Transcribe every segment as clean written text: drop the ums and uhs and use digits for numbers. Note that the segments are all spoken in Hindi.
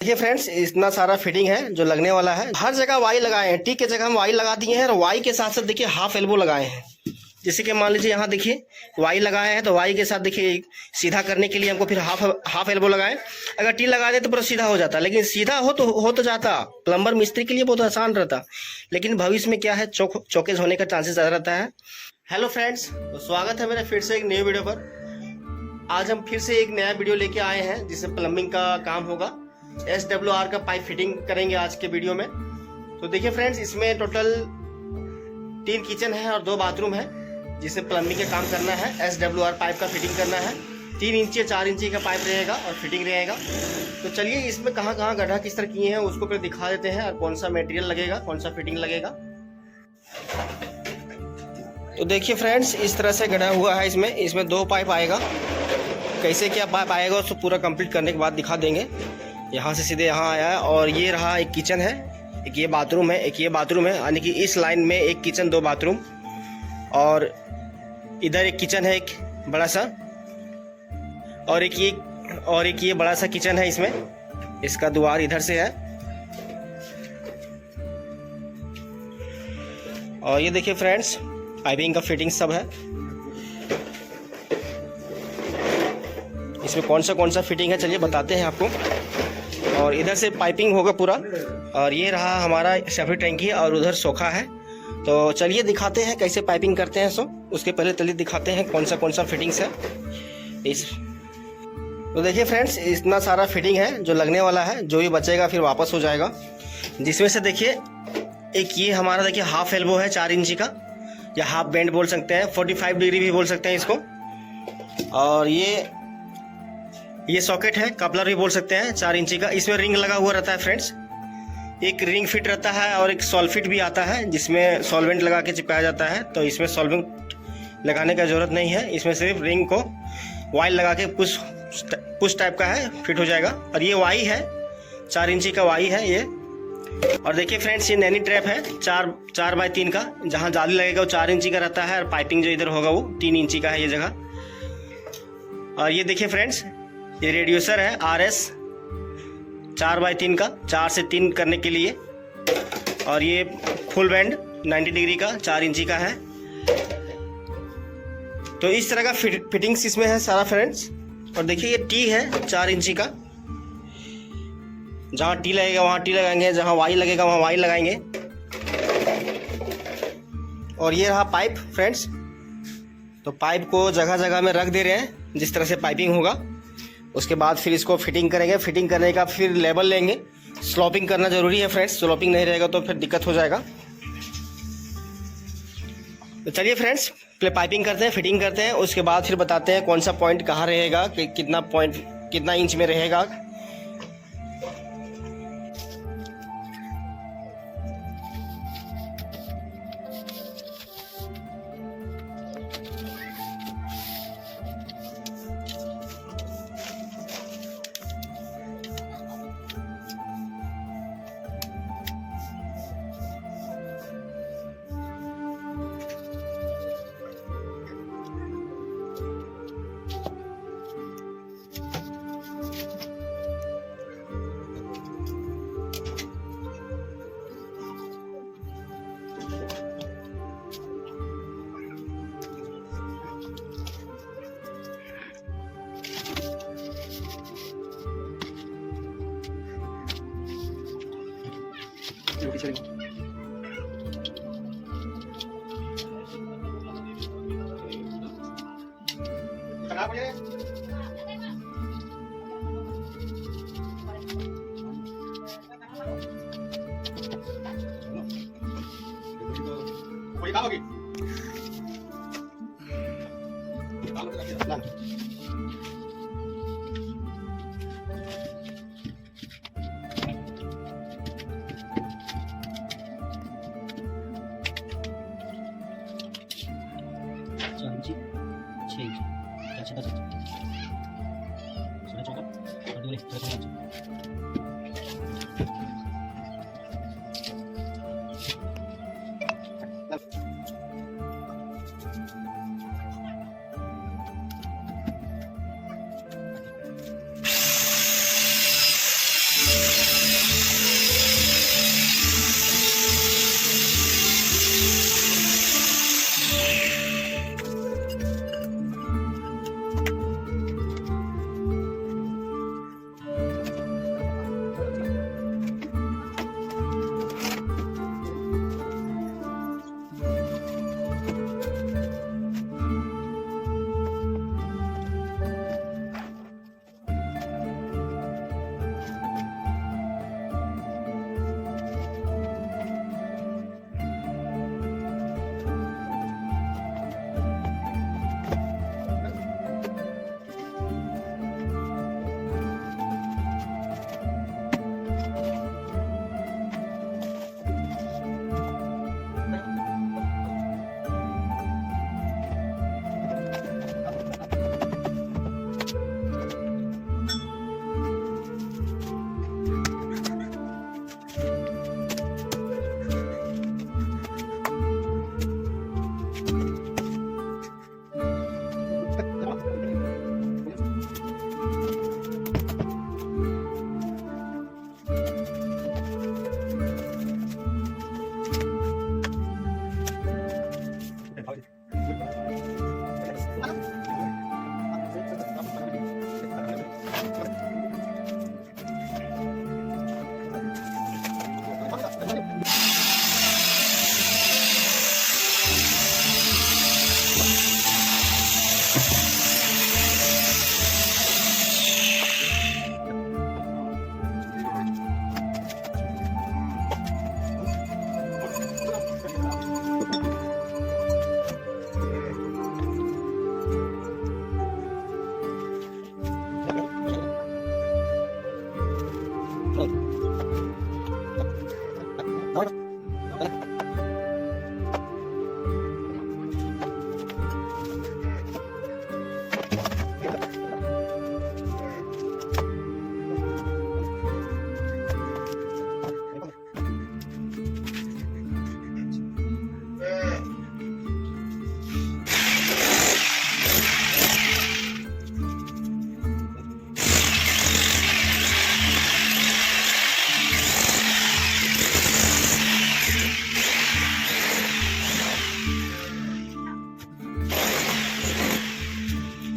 देखिए फ्रेंड्स, इतना सारा फिटिंग है जो लगने वाला है। हर जगह वाई लगाए हैं, टी की जगह हम वाई लगा दिए हैं और वाई के साथ साथ देखिए हाफ एल्बो लगाए हैं। जैसे कि मान लीजिए यहाँ देखिए वाई लगाए हैं तो वाई के साथ देखिए सीधा करने के लिए हमको फिर हाफ एल्बो लगाए। अगर टी लगा दे तो पूरा सीधा हो जाता, लेकिन सीधा हो तो जाता, प्लम्बर मिस्त्री के लिए बहुत आसान रहता, लेकिन भविष्य में क्या है चौकेज होने का चांसेस ज़्यादा रहता है। हेलो फ्रेंड्स, तो स्वागत है मेरा फिर से एक नई वीडियो पर। आज हम फिर से एक नया वीडियो लेके आए हैं जिसमें प्लम्बिंग का काम होगा। SWR का पाइप फिटिंग करेंगे आज के वीडियो में। तो देखिए फ्रेंड्स, इसमें टोटल 3 किचन है और 2 बाथरूम है जिसमें प्लम्बिंग का काम करना है। SWR पाइप का फिटिंग करना है। 3 इंची 4 इंची का पाइप रहेगा और फिटिंग रहेगा। तो चलिए इसमें कहाँ कहाँ गड्ढा किस तरह किए हैं उसको फिर दिखा देते हैं और कौन सा मटेरियल लगेगा, कौन सा फिटिंग लगेगा। तो देखिए फ्रेंड्स, इस तरह से गड्ढा हुआ है। इसमें 2 पाइप आएगा। कैसे क्या पाइप आएगा उसको पूरा कंप्लीट करने के बाद दिखा देंगे। यहाँ से सीधे यहाँ आया है और ये रहा एक किचन है, एक ये बाथरूम है, एक ये बाथरूम है, यानी कि इस लाइन में 1 किचन 2 बाथरूम, और इधर एक किचन है एक बड़ा सा, और एक ये बड़ा सा किचन है। इसमें इसका द्वार इधर से है। और ये देखिए फ्रेंड्स, पाइपिंग का फिटिंग सब है। इसमें कौन सा फिटिंग है चलिए बताते हैं आपको। और इधर से पाइपिंग होगा पूरा। और ये रहा हमारा सेफ्टी टैंकी और उधर सोखा है। तो चलिए दिखाते हैं कैसे पाइपिंग करते हैं। उसके पहले चलिए दिखाते हैं कौन सा फिटिंग्स है तो देखिए फ्रेंड्स, इतना सारा फिटिंग है जो लगने वाला है। जो भी बचेगा फिर वापस हो जाएगा। जिसमें से देखिए एक ये हमारा देखिए हाफ एल्बो है 4 इंची का, या हाफ बेंड बोल सकते हैं, 45 डिग्री भी बोल सकते हैं इसको। और ये सॉकेट है, कपलर भी बोल सकते हैं, 4 इंची का। इसमें रिंग लगा हुआ रहता है फ्रेंड्स। एक रिंग फिट रहता है और एक सॉल्फिट भी आता है जिसमें सॉल्वेंट लगा के चिपकाया जाता है। तो इसमें सॉल्वेंट लगाने का ज़रूरत नहीं है। इसमें सिर्फ रिंग को वाई लगा के पुश टाइप का है, फिट हो जाएगा। और ये वाई है, 4 इंची का वाई है ये। और देखिए फ्रेंड्स, ये नैनी ट्रैप है 4 बाई 3 का। जहाँ जाली लगेगा वो 4 इंची का रहता है और पाइपिंग जो इधर होगा वो 3 इंची का है ये जगह। और ये देखिए फ्रेंड्स, ये रेडियोसर है RS 4 बाई 3 का, 4 से 3 करने के लिए। और ये फुल बैंड 90 डिग्री का 4 इंची का है। तो इस तरह का फिटिंग्स इसमें है सारा फ्रेंड्स। और देखिए ये टी है 4 इंची का। जहाँ टी लगेगा वहाँ टी लगाएंगे, जहाँ वाई लगेगा वहाँ वाई लगाएंगे। और ये रहा पाइप फ्रेंड्स। तो पाइप को जगह जगह में रख दे रहे हैं जिस तरह से पाइपिंग होगा। उसके बाद फिर इसको फिटिंग करेंगे। फिटिंग करने का फिर लेवल लेंगे। स्लोपिंग करना ज़रूरी है फ्रेंड्स, स्लोपिंग नहीं रहेगा तो फिर दिक्कत हो जाएगा। तो चलिए फ्रेंड्स, पहले पाइपिंग करते हैं, फिटिंग करते हैं, उसके बाद फिर बताते हैं कौन सा पॉइंट कहाँ रहेगा, कितना इंच में रहेगा। कोई काम होगी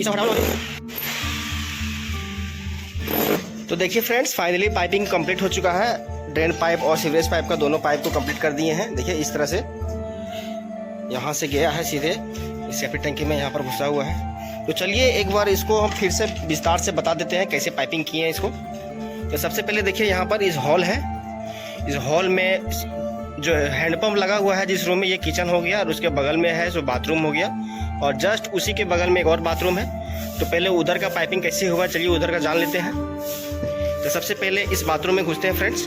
इसे हटाओ। तो देखिए फ्रेंड्स, फाइनली पाइपिंग कंप्लीट हो चुका है। ड्रेन पाइप और सीवरेज पाइप का दोनों पाइप को कंप्लीट कर दिए हैं। देखिए इस तरह से यहाँ से गया है सीधे सेफ्टी टंकी में, यहाँ पर घुसा हुआ है। तो चलिए एक बार इसको हम फिर से विस्तार से बता देते हैं कैसे पाइपिंग किए हैं इसको। तो सबसे पहले देखिए यहाँ पर इस हॉल है, इस हॉल में जो हैंडपम्प लगा हुआ है जिस रूम में, ये किचन हो गया और उसके बगल में है जो बाथरूम हो गया, और जस्ट उसी के बगल में एक और बाथरूम है। तो पहले उधर का पाइपिंग कैसे होगा चलिए उधर का जान लेते हैं। तो सबसे पहले इस बाथरूम में घुसते हैं फ्रेंड्स।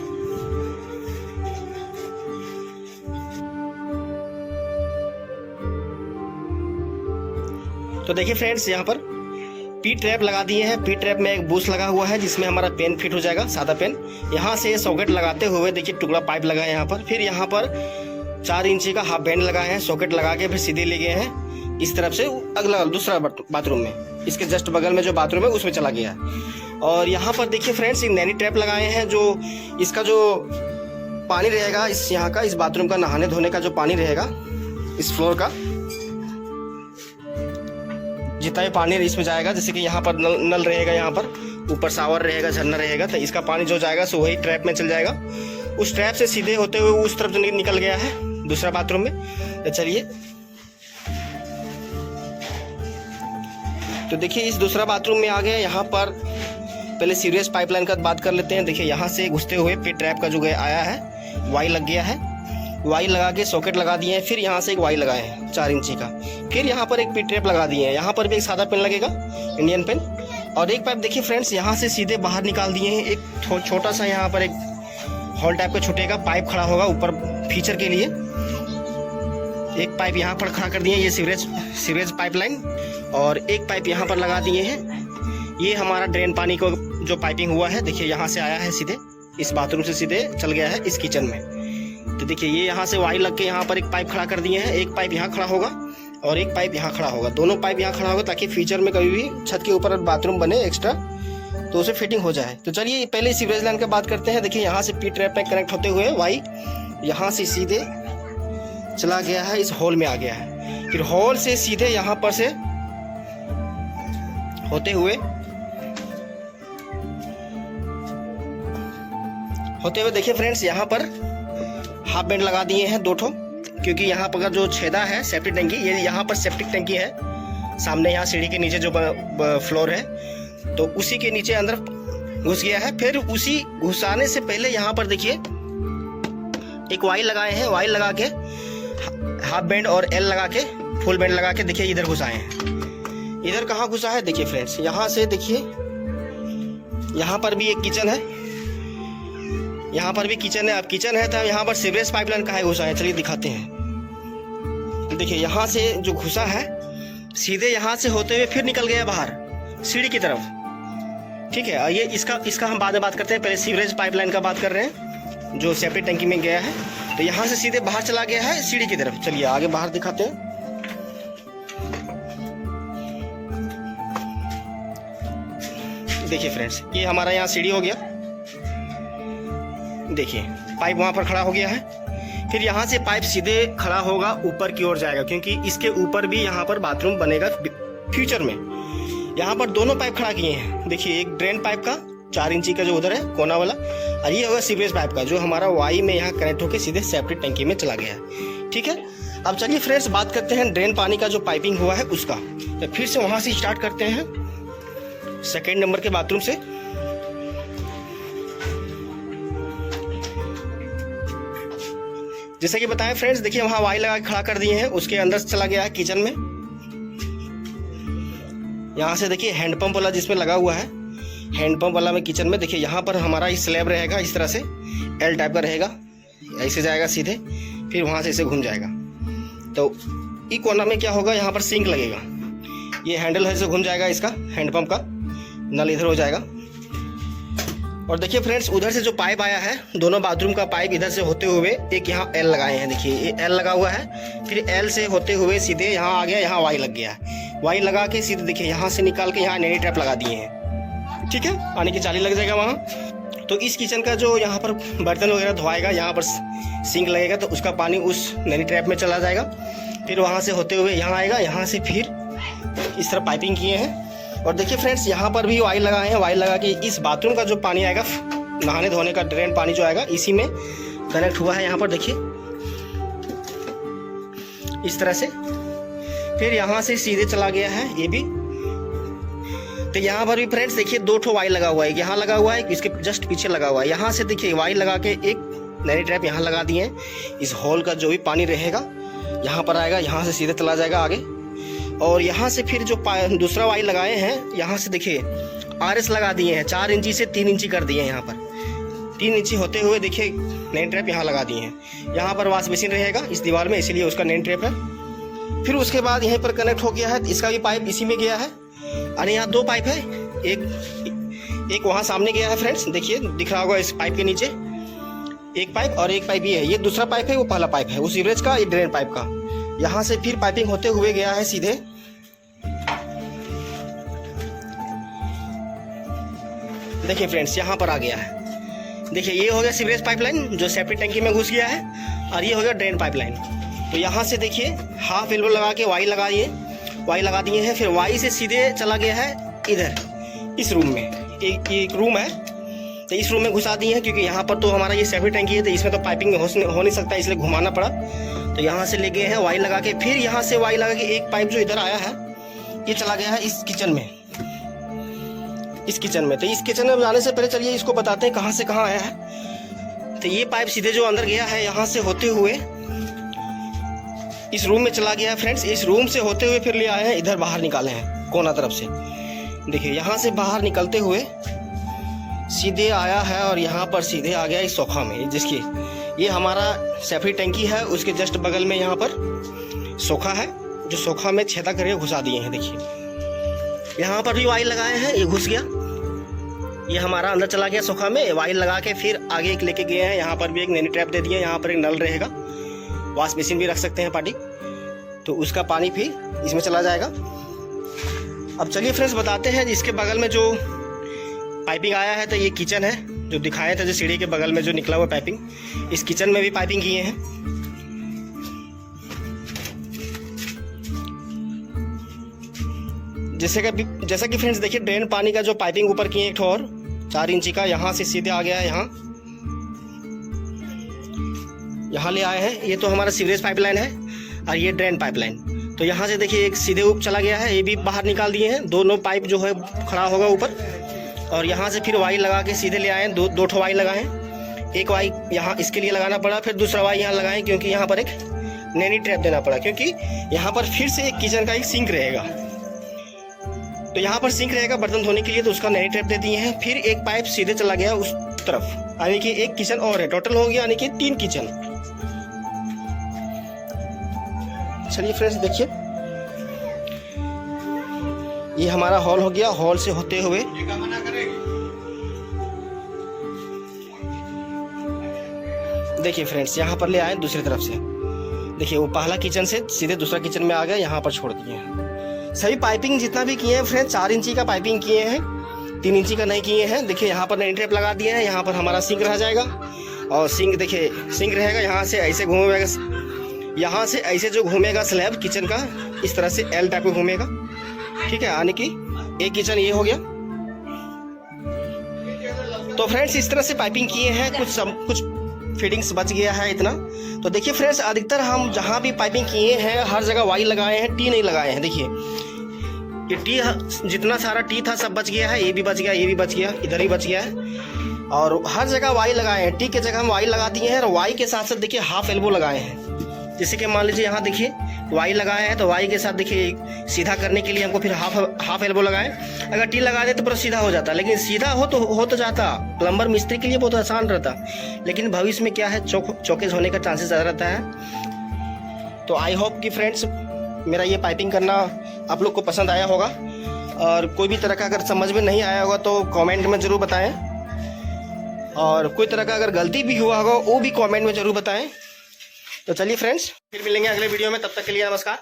तो देखिए फ्रेंड्स, यहाँ पर पी ट्रैप लगा दिए हैं। पी ट्रैप में एक बूस लगा हुआ है जिसमें हमारा पेन फिट हो जाएगा, सादा पेन। यहाँ से सॉकेट लगाते हुए देखिए टुकड़ा पाइप लगा है यहाँ पर। फिर यहाँ पर 4 इंची का हाफ बैंड लगाए हैं, सॉकेट लगा के फिर सीधे ले गए हैं इस तरफ से अगला दूसरा बाथरूम में। इसके जस्ट बगल में जो बाथरूम है उसमें चला गया है। और यहाँ पर देखिए फ्रेंड्स, एक नैनी ट्रैप लगाए हैं। जो इसका जो पानी रहेगा इस यहाँ का, इस बाथरूम का नहाने धोने का जो पानी रहेगा, इस फ्लोर का जितना भी पानी इसमें जाएगा, जैसे कि यहाँ पर नल रहेगा, यहाँ पर ऊपर शावर रहेगा, झरना रहेगा, तो इसका पानी जो जाएगा सो वही ट्रैप में चल जाएगा। उस ट्रैप से सीधे होते हुए उस तरफ जो निकल गया है दूसरा बाथरूम में। तो चलिए, तो देखिए इस दूसरा बाथरूम में आ गए। यहाँ पर पहले सीवरेज पाइपलाइन का बात कर लेते हैं। देखिए यहाँ से घुसते हुए पे ट्रैप का जो आया है वाई लग गया है, वाई लगा के सॉकेट लगा दिए हैं। फिर यहाँ से एक वाई लगाए हैं 4 इंची का। फिर यहाँ पर एक पी ट्रैप लगा दिए हैं। यहाँ पर भी एक सादा पेन लगेगा, इंडियन पेन। और एक पाइप देखिए फ्रेंड्स, यहाँ से सीधे बाहर निकाल दिए हैं। एक छोटा सा यहाँ पर एक हॉल टाइप का छूटेगा, पाइप खड़ा होगा ऊपर फीचर के लिए। एक पाइप यहाँ पर खड़ा कर दिए, ये सीवरेज पाइपलाइन। और एक पाइप यहाँ पर लगा दिए हैं। ये हमारा ड्रेन पानी को जो पाइपिंग हुआ है, देखिए यहाँ से आया है सीधे इस बाथरूम से सीधे चल गया है इस किचन में। तो देखिए ये यहाँ से वाई लग के यहाँ पर एक पाइप खड़ा कर दिए हैं। एक पाइप यहाँ खड़ा होगा और एक पाइप यहाँ खड़ा होगा, दोनों पाइप यहाँ खड़ा होगा ताकि फ्यूचर में कभी भी छत के ऊपर बाथरूम बने एक्स्ट्रा तो उसे फिटिंग हो जाए। तो चलिए पहले सीवरेज लाइन की बात करते हैं। देखिए यहाँ से पी ट्रैप में कनेक्ट होते हुए वाई यहाँ से सीधे चला गया है, इस हॉल में आ गया है। फिर हॉल से सीधे यहाँ पर से होते हुए देखिए फ्रेंड्स, यहाँ पर हाफ बेंड लगा दिए हैं 2 ठो, क्योंकि यहाँ पर जो छेदा है सेप्टिक टंकी, ये यहाँ पर सेप्टिक टंकी है सामने, यहाँ सीढ़ी के नीचे जो फ्लोर है तो उसी के नीचे अंदर घुस गया है। फिर उसी घुसाने से पहले यहाँ पर देखिए एक वाई लगाए हैं, वाई लगा के हाफ बेंड और एल लगा के फुल बेंड लगा के देखिए इधर घुसाए हैं। इधर कहाँ घुसा है देखिए फ्रेंड्स, यहाँ से देखिए यहाँ पर भी एक किचन है, यहाँ पर भी किचन है। अब किचन है तो यहाँ पर सीवरेज पाइपलाइन कहाँ घुसा है चलिए दिखाते हैं। देखिए यहाँ से जो घुसा है सीधे यहाँ से होते हुए फिर निकल गया बाहर सीढ़ी की तरफ, ठीक है। ये इसका हम बाद में बात करते हैं, पहले सीवरेज पाइपलाइन का बात कर रहे हैं जो सेप्टिक टंकी में गया है। तो यहाँ से सीधे बाहर चला गया है सीढ़ी की तरफ। चलिए आगे बाहर दिखाते हैं। देखिए फ्रेंड्स, ये हमारा यहाँ सीढ़ी हो गया, देखिए पाइप वहाँ पर खड़ा हो गया है। फिर यहाँ से पाइप सीधे खड़ा होगा ऊपर की ओर जाएगा, क्योंकि इसके ऊपर भी यहाँ पर बाथरूम बनेगा फ्यूचर में। यहाँ पर दोनों पाइप खड़ा किए हैं। देखिए एक ड्रेन पाइप का 4 इंची का जो उधर है कोना वाला, और ये होगा सीवरेज पाइप का जो हमारा वाई में यहाँ कनेक्ट होकर सीधे सेप्टिक टंकी में चला गया है, ठीक है। अब चलिए फ्रेंड्स बात करते हैं ड्रेन पानी का जो पाइपिंग हुआ है उसका। तो फिर से वहाँ से स्टार्ट करते हैं 2nd नंबर के बाथरूम से। जैसे कि बताएं फ्रेंड्स, देखिए वहाँ वाई लगा के खड़ा कर दिए हैं, उसके अंदर चला गया है किचन में। यहाँ से देखिए हैंडपंप वाला जिसमें लगा हुआ है, हैंडपंप वाला में किचन में देखिए यहाँ पर हमारा इस स्लैब रहेगा, इस तरह से एल टाइप का रहेगा, ऐसे जाएगा सीधे, फिर वहाँ से इसे घूम जाएगा। तो ई कोना में क्या होगा, यहाँ पर सिंक लगेगा, ये हैंडल है से घूम जाएगा, इसका हैंडपंप का नल इधर हो जाएगा। और देखिए फ्रेंड्स उधर से जो पाइप आया है, दोनों बाथरूम का पाइप इधर से होते हुए एक यहाँ एल लगाए हैं, देखिए ये एल लगा हुआ है। फिर एल से होते हुए सीधे यहाँ आ गया, यहाँ वाई लग गया है, वाई लगा के सीधे देखिए यहाँ से निकाल के यहाँ नैनी ट्रैप लगा दिए हैं, ठीक है, पानी की जाली लग जाएगा वहाँ। तो इस किचन का जो यहाँ पर बर्तन वगैरह धोएगा, यहाँ पर सिंक लगेगा तो उसका पानी उस नैनी ट्रैप में चला जाएगा। फिर वहाँ से होते हुए यहाँ आएगा, यहाँ से फिर इस तरह पाइपिंग किए हैं, और देखिए फ्रेंड्स, यहाँ पर भी वायर लगाए हैं। वायर लगा के इस बाथरूम का जो पानी आएगा, नहाने धोने का ड्रेन पानी जो आएगा, इसी में कनेक्ट हुआ है। यहाँ पर देखिए इस तरह से। फिर यहाँ से सीधे चला गया है ये भी। तो यहाँ पर भी फ्रेंड्स देखिए 2 ठो वायर लगा हुआ है, यहाँ लगा हुआ है, इसके जस्ट पीछे लगा हुआ है। यहाँ से देखिए वायर लगा के एक नैनी ट्रैप यहाँ लगा दिए हैं। इस हॉल का जो भी पानी रहेगा यहाँ पर आएगा, यहाँ से सीधे चला जाएगा आगे। और यहाँ से फिर जो दूसरा वायर लगाए हैं, यहाँ से देखिए RS लगा दिए हैं। 4 इंची से 3 इंची कर दिए हैं। यहाँ पर 3 इंची होते हुए देखिए नैनी ट्रैप यहाँ लगा दिए हैं। यहाँ पर वॉश बेसिन रहेगा इस दीवार में, इसीलिए उसका नैनी ट्रैप है। फिर उसके बाद यहीं पर कनेक्ट हो गया है, इसका भी पाइप इसी में गया है। और यहाँ 2 पाइप है, एक वहाँ सामने गया है फ्रेंड्स, देखिए दिख रहा होगा इस पाइप के नीचे एक पाइप, और एक पाइप ये है। ये दूसरा पाइप है, वो पहला पाइप है, वो सीवरेज का, ये ड्रेन पाइप का। यहाँ से फिर पाइपिंग होते हुए गया है सीधे। देखिए फ्रेंड्स यहाँ पर आ गया है। देखिए ये हो गया सीवरेज पाइपलाइन जो सेप्टिक टैंकी में घुस गया है, और ये हो गया ड्रेन पाइपलाइन। तो यहाँ से देखिए हाफ एल्बो लगा के वाई लगा दिए हैं। फिर वाई से सीधे चला गया है इधर इस रूम में। एक रूम है, तो इस रूम में घुसा दिए हैं, क्योंकि यहाँ पर तो हमारा ये सेप्टिक टैंकी है, तो इसमें तो पाइपिंग हो नहीं सकता, इसलिए घुमाना पड़ा। तो यहाँ से ले गए हैं वाई लगा के। फिर यहाँ से वाई लगा के एक पाइप जो इधर आया है, ये चला गया है इस किचन में। तो इस किचन में जाने से पहले चलिए इसको बताते हैं कहाँ से कहाँ आया है। तो ये पाइप सीधे जो अंदर गया है, यहाँ से होते हुए इस रूम में चला गया है फ्रेंड्स। इस रूम से होते हुए फिर ले आए हैं, इधर बाहर निकाले हैं कोना तरफ से। देखिए यहाँ से बाहर निकलते हुए सीधे आया है, और यहाँ पर सीधे आ गया इस सोखा में, जिसकी ये हमारा सेप्टिक टैंकी है, उसके जस्ट बगल में यहाँ पर सोखा है, जो सोखा में छेदा करके घुसा दिए हैं। देखिए यहाँ पर भी वायर लगाए हैं, ये घुस गया, ये हमारा अंदर चला गया सोखा में। वायर लगा के फिर आगे एक लेके गए हैं। यहाँ पर भी एक नैनी ट्रैप दे दिए, यहाँ पर एक नल रहेगा, वॉश बेसिन भी रख सकते हैं पार्टी, तो उसका पानी फिर इसमें चला जाएगा। अब चलिए फ्रेंड्स बताते हैं, इसके बगल में जो पाइपिंग आया है, तो ये किचन है जो दिखाए थे, जो सीढ़ी के बगल में जो निकला हुआ पाइपिंग, इस किचन में भी पाइपिंग किए हैं। जैसा कि फ्रेंड्स देखिए ड्रेन पानी का जो पाइपिंग ऊपर किए एक और 4 इंची का, यहाँ से सीधे आ गया है, यहाँ ले आए हैं। ये तो हमारा सीवरेज पाइपलाइन है, और ये ड्रेन पाइपलाइन। तो यहाँ से देखिए एक सीधे ऊपर चला गया है, ये भी बाहर निकाल दिए हैं। दोनों पाइप जो है खड़ा होगा ऊपर, और यहाँ से फिर वाई लगा के सीधे ले आए हैं। 2 ठो वाई लगाए हैं, एक वाई यहाँ इसके लिए लगाना पड़ा, फिर दूसरा वाई यहाँ लगाएं, क्योंकि यहाँ पर एक नैनी ट्रैप देना पड़ा, क्योंकि यहाँ पर फिर से एक किचन का एक सिंक रहेगा। तो यहाँ पर सिंक रहेगा बर्तन धोने के लिए, तो उसका नैनी ट्रैप दे दिए हैं। फिर एक पाइप सीधे चला गया उस तरफ, यानी कि एक किचन और है, टोटल हो गया यानी कि 3 किचन। चलिए फ्रेंड्स देखिए, ये हमारा हॉल हो गया। हॉल से होते हुए देखिए फ्रेंड्स यहाँ पर ले आए दूसरी तरफ से। देखिए वो पहला किचन से सीधे दूसरा किचन में आ गया, यहाँ पर छोड़ दिए हैं। सही पाइपिंग जितना भी किए हैं फ्रेंड्स, 4 इंची का पाइपिंग किए हैं, 3 इंची का नहीं किए हैं। देखिए यहाँ पर नैनी ट्रैप लगा दिए हैं, यहाँ पर हमारा सिंक रह जाएगा, और सिंक देखिए सिंक रहेगा, यहाँ से ऐसे घूमेगा, यहाँ से ऐसे जो घूमेगा स्लैब किचन का, इस तरह से L टाइप में घूमेगा, ठीक है। यानी कि एक किचन ये हो गया। तो फ्रेंड्स इस तरह से पाइपिंग किए हैं, कुछ फिटिंग्स बच गया है इतना। तो देखिए फ्रेंड्स, अधिकतर हम जहाँ भी पाइपिंग किए हैं हर जगह वाई लगाए हैं, टी नहीं लगाए हैं। देखिए ये टी, जितना सारा टी था सब बच गया है, ये भी बच गया, ये भी बच गया, इधर ही बच गया है, और हर जगह वाई लगाए हैं। टी की जगह हम वाई लगा दिए हैं, और वाई के साथ साथ देखिए हाफ एल्बो लगाए हैं। जैसे कि मान लीजिए यहाँ देखिए वाई लगाया है, तो वाई के साथ देखिए सीधा करने के लिए हमको फिर हाफ एल्बो लगाए। अगर टी लगा दे तो पूरा सीधा हो जाता, लेकिन सीधा हो तो जाता, प्लम्बर मिस्त्री के लिए बहुत आसान रहता, लेकिन भविष्य में क्या है चौकेज होने का चांसेस ज़्यादा रहता है। तो आई होप कि फ्रेंड्स मेरा ये पाइपिंग करना आप लोग को पसंद आया होगा, और कोई भी तरह का अगर समझ में नहीं आया होगा तो कमेंट में ज़रूर बताएं, और कोई तरह का अगर गलती भी हुआ होगा वो भी कमेंट में ज़रूर बताएं। तो चलिए फ्रेंड्स फिर मिलेंगे अगले वीडियो में, तब तक के लिए नमस्कार।